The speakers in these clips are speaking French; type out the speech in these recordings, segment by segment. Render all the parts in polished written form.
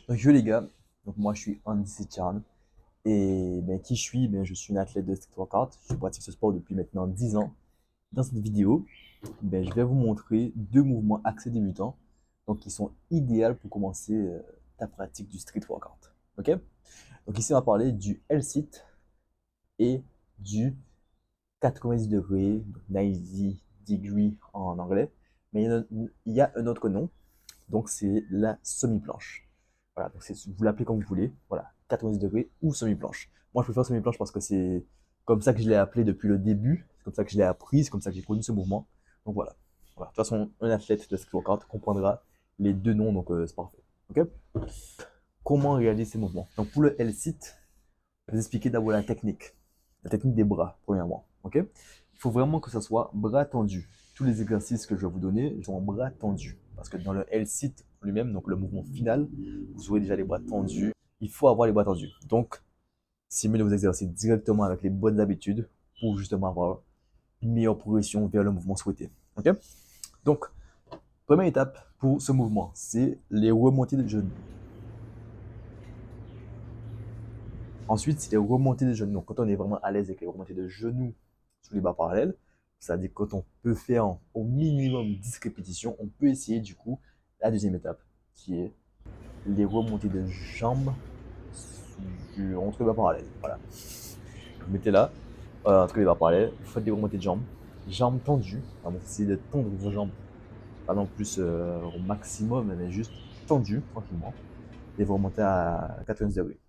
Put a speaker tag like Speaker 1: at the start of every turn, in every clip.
Speaker 1: Donc yo les gars, donc moi je suis Andy Sechan et qui je suis? Je suis une athlète de street workout. Je pratique ce sport depuis maintenant 10 ans. Dans cette vidéo, je vais vous montrer deux mouvements axés débutants donc qui sont idéaux pour commencer ta pratique du street workout. Ok? Donc ici on va parler du L-sit et du 90 degrés, 90 degree en anglais, mais il y a un autre nom, donc c'est la semi-planche. Voilà, donc vous l'appelez comme vous voulez. Voilà, 90 degrés ou semi-planche. Moi, je préfère semi-planche parce que c'est comme ça que je l'ai appelé depuis le début. C'est comme ça que je l'ai appris. C'est comme ça que j'ai connu ce mouvement. Donc voilà. Voilà. De toute façon, un athlète de street workout comprendra les deux noms, donc c'est parfait. Ok. Comment réaliser ces mouvements? Donc pour le L-sit, je vais vous expliquer d'abord la technique des bras, premièrement. Ok. Il faut vraiment que ça soit bras tendus. Tous les exercices que je vais vous donner sont en bras tendus. Parce que dans le L-sit lui-même, donc le mouvement final, vous aurez déjà les bras tendus. Il faut avoir les bras tendus. Donc, simulez vos exercices directement avec les bonnes habitudes pour justement avoir une meilleure progression vers le mouvement souhaité. Ok? Donc, première étape pour ce mouvement, c'est les remontées de genoux. Ensuite, c'est les remontées de genoux. Donc, quand on est vraiment à l'aise avec les remontées de genoux sous les bras parallèles, c'est-à-dire quand on peut faire au minimum 10 répétitions, on peut essayer du coup la deuxième étape qui est les remontées de jambes entre les bras parallèles. Voilà. Vous mettez là, entre les bras parallèles, vous faites des remontées de jambes tendues. Vraiment, essayez de tendre vos jambes, pas non plus au maximum, mais juste tendues tranquillement. Et vous remontez à 90 degrés.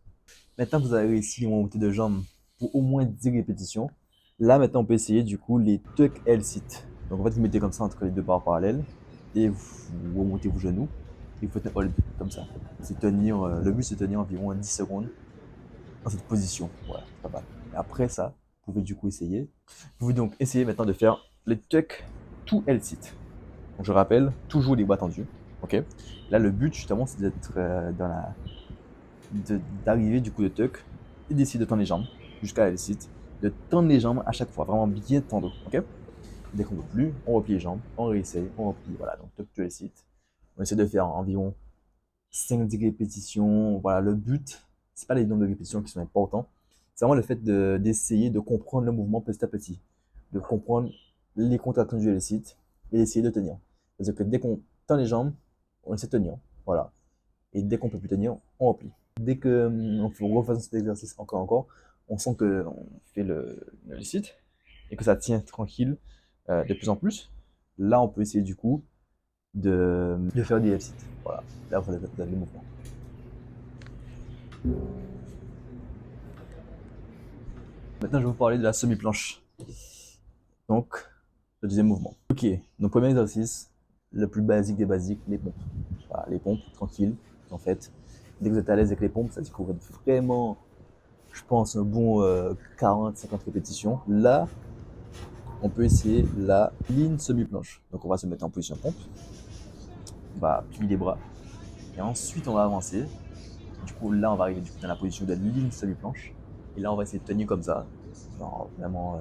Speaker 1: Maintenant que vous avez réussi les remontées de jambes pour au moins 10 répétitions, là maintenant on peut essayer du coup les tuck L-sit. Donc en fait vous mettez comme ça entre les deux barres parallèles et vous remontez vos genoux et vous faites un hold comme ça. C'est tenir, le but c'est de tenir environ 10 secondes dans cette position. Voilà, c'est pas mal. Et après ça, vous pouvez du coup essayer. Vous pouvez donc essayer maintenant de faire les tuck to L-sit. Donc je rappelle, toujours les bras tendus. Ok. Là le but justement c'est d'être d'arriver du coup de tuck et d'essayer de tendre les jambes jusqu'à la site, de tendre les jambes à chaque fois, vraiment bien tendre, ok? Dès qu'on ne peut plus, on replie les jambes, on réessaye, on replie, voilà, donc tuck to the sit. On essaie de faire environ 5-10 répétitions, voilà, le but, c'est pas les nombres de répétitions qui sont importants, c'est vraiment le fait d'essayer de comprendre le mouvement petit à petit, de comprendre les contractions du L-sit et d'essayer de tenir. C'est-à-dire que dès qu'on tend les jambes, on essaie de tenir, voilà. Et dès qu'on peut plus tenir, on replie. Dès que on faut refaire cet exercice encore, on sent que on fait le site et que ça tient tranquille de plus en plus. Là, on peut essayer du coup de faire des F-sit. Voilà, là vous avez le mouvement. Maintenant, je vais vous parler de la semi-planche. Donc, le deuxième mouvement. Ok, donc premier exercice, le plus basique des basiques, les pompes. Voilà, les pompes, tranquille, en fait. Dès que vous êtes à l'aise avec les pompes, ça dit que vous êtes vraiment, je pense, un bon 40-50 répétitions. Là, on peut essayer la ligne semi-planche. Donc on va se mettre en position pompe, on va plier les bras, et ensuite on va avancer. Du coup là on va arriver dans la position de la ligne semi-planche, et là on va essayer de tenir comme ça. Genre vraiment,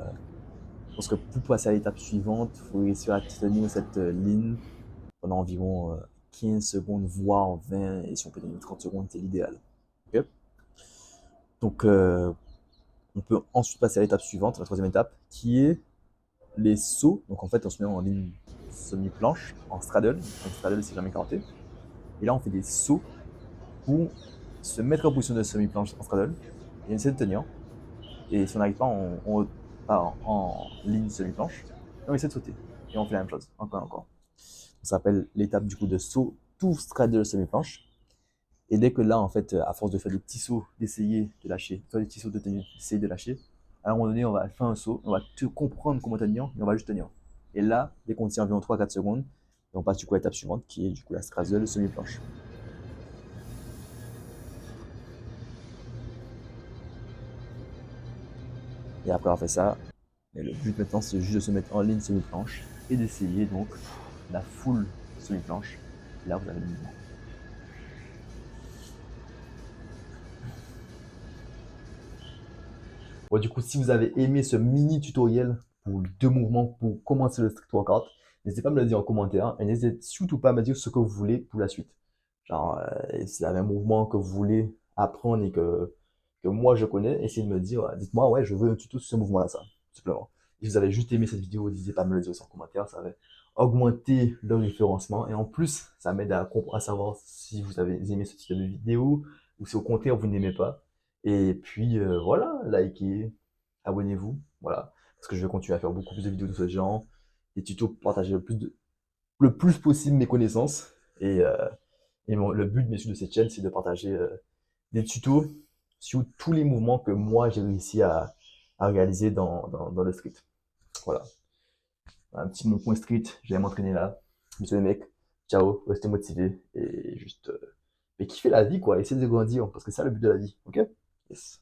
Speaker 1: parce que pour passer à l'étape suivante, il faut réussir à tenir cette ligne pendant environ 15 secondes, voire 20, et si on peut tenir 30 secondes, c'est l'idéal. Ok. Donc on peut ensuite passer à l'étape suivante, la troisième étape, qui est les sauts. Donc en fait, on se met en ligne semi-planche, en straddle. Donc straddle, c'est jamais karaté. Et là, on fait des sauts pour se mettre en position de semi-planche en straddle. Et on essaie de tenir. Et si on n'arrive pas, on part en ligne semi-planche. Et on essaie de sauter. Et on fait la même chose, encore et encore. Ça s'appelle l'étape du coup de saut tout straddle semi-planche. Et dès que là, en fait, à force de faire des petits sauts, d'essayer de lâcher, faire des petits sauts de tenir, d'essayer de lâcher, à un moment donné, on va faire un saut, on va te comprendre comment tenir, et on va juste tenir. Et là, dès qu'on tient environ 3-4 secondes, et on passe du coup à l'étape suivante, qui est du coup la straddle semi-planche. Et après avoir fait ça, et le but maintenant, c'est juste de se mettre en ligne semi-planche, et d'essayer donc la full semi-planche. Là, vous avez le mouvement. Bon, du coup, si vous avez aimé ce mini tutoriel pour deux mouvements pour commencer le street workout, n'hésitez pas à me le dire en commentaire et n'hésitez surtout pas à me dire ce que vous voulez pour la suite. Genre, s'il y avait un mouvement que vous voulez apprendre et que moi je connais, essayez de me dire, dites-moi, ouais, je veux un tuto sur ce mouvement-là, ça, tout simplement. Et si vous avez juste aimé cette vidéo, n'hésitez pas à me le dire en commentaire, ça va augmenter le référencement. Et en plus, ça m'aide à savoir si vous avez aimé ce type de vidéo ou si au contraire vous n'aimez pas. Et puis voilà, likez, abonnez-vous, voilà. Parce que je vais continuer à faire beaucoup plus de vidéos de ce genre, des tutos pour partager le plus possible mes connaissances. Et, euh, le but, bien sûr, de cette chaîne, c'est de partager des tutos sur tous les mouvements que moi j'ai réussi à réaliser dans le street. Voilà. Un petit mon point street, je vais m'entraîner là. Bisous les mecs, ciao, restez motivés et juste. Mais kiffez la vie quoi, essayez de grandir parce que c'est ça le but de la vie, ok? Yes.